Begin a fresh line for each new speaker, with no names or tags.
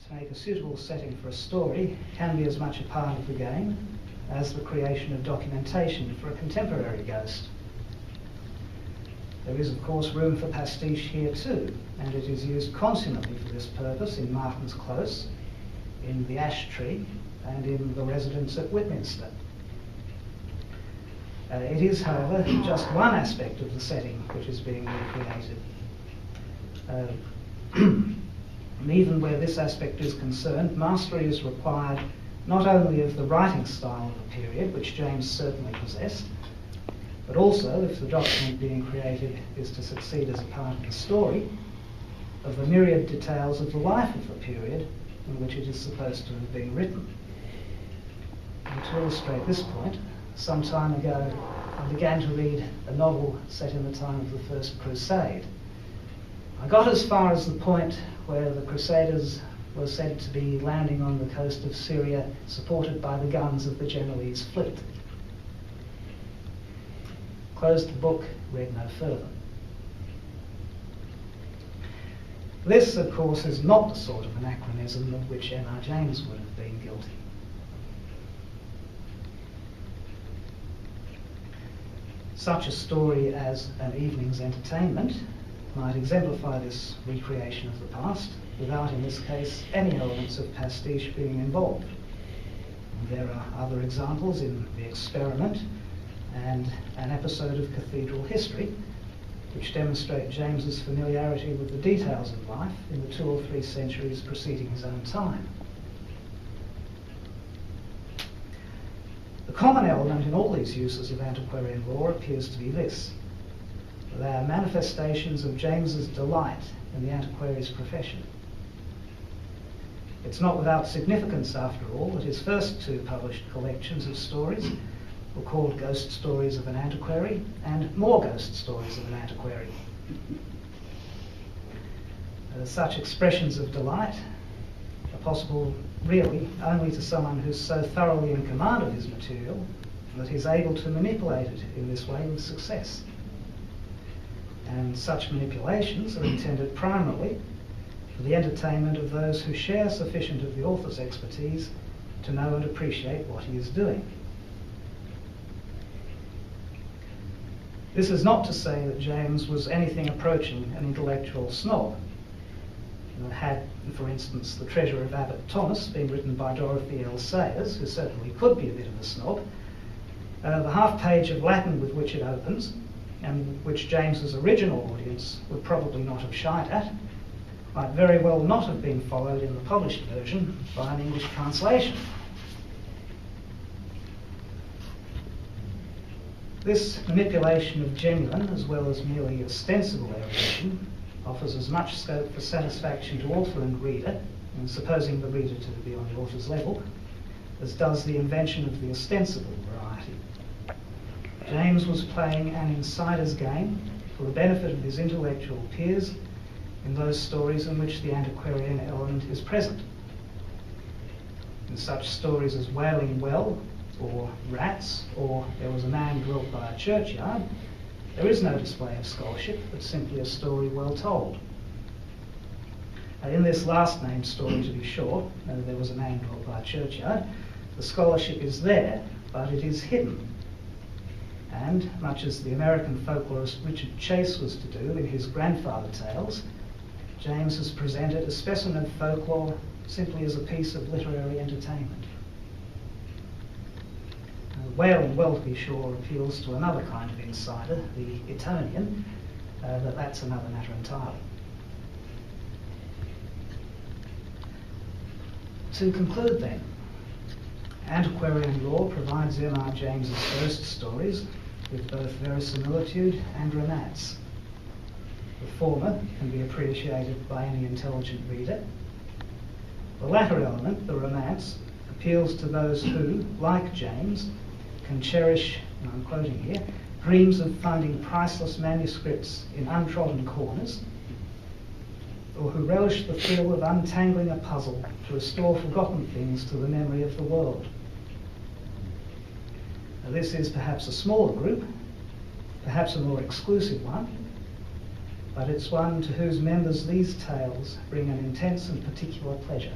to make a suitable setting for a story can be as much a part of the game as the creation of documentation for a contemporary ghost. There is, of course, room for pastiche here too, and it is used consummately for this purpose in Martin's Close, in The Ash Tree, and in The Residence at Whitminster. It is, however, just one aspect of the setting which is being recreated. And even where this aspect is concerned, mastery is required not only of the writing style of the period, which James certainly possessed, but also, if the document being created is to succeed as a part of the story, of the myriad details of the life of the period in which it is supposed to have been written. And to illustrate this point, some time ago I began to read a novel set in the time of the First Crusade. I got as far as the point where the Crusaders were said to be landing on the coast of Syria, supported by the guns of the Genoese fleet. Closed the book, read no further. This, of course, is not the sort of anachronism of which M.R. James would have been guilty. Such a story as An Evening's Entertainment might exemplify this recreation of the past without, in this case, any elements of pastiche being involved. And there are other examples in The Experiment and An Episode of Cathedral History, which demonstrate James's familiarity with the details of life in the 2 or 3 centuries preceding his own time. The common element in all these uses of antiquarian lore appears to be this: they are manifestations of James's delight in the antiquary's profession. It's not without significance, after all, that his first 2 published collections of stories were called Ghost Stories of an Antiquary and More Ghost Stories of an Antiquary. Such expressions of delight are possible really only to someone who's so thoroughly in command of his material that he's able to manipulate it in this way with success. And such manipulations are intended primarily for the entertainment of those who share sufficient of the author's expertise to know and appreciate what he is doing. This is not to say that James was anything approaching an intellectual snob. Had, for instance, The Treasure of Abbot Thomas been written by Dorothy L. Sayers, who certainly could be a bit of a snob, the half-page of Latin with which it opens, and which James's original audience would probably not have shied at, might very well not have been followed in the published version by an English translation. This manipulation of genuine as well as merely ostensible erudition offers as much scope for satisfaction to author and reader, and supposing the reader to be on the author's level, as does the invention of the ostensible variety. James was playing an insider's game for the benefit of his intellectual peers in those stories in which the antiquarian element is present. In such stories as Wailing Well, or Rats, or There Was a Man Dwelt by a Churchyard, there is no display of scholarship, but simply a story well told. In this last named story, to be sure, There Was a Man Dwelt by a Churchyard, the scholarship is there, but it is hidden. And, much as the American folklorist Richard Chase was to do in his Grandfather Tales, James has presented a specimen of folklore simply as a piece of literary entertainment. Wailing Well, to be sure, appeals to another kind of insider, the Etonian, but that's another matter entirely. To conclude then, antiquarian lore provides M.R. James's ghost stories with both verisimilitude and romance. The former can be appreciated by any intelligent reader. The latter element, the romance, appeals to those who, like James, can cherish, and I'm quoting here, dreams of finding priceless manuscripts in untrodden corners, or who relish the thrill of untangling a puzzle to restore forgotten things to the memory of the world. Now, this is perhaps a smaller group, perhaps a more exclusive one, but it's one to whose members these tales bring an intense and particular pleasure.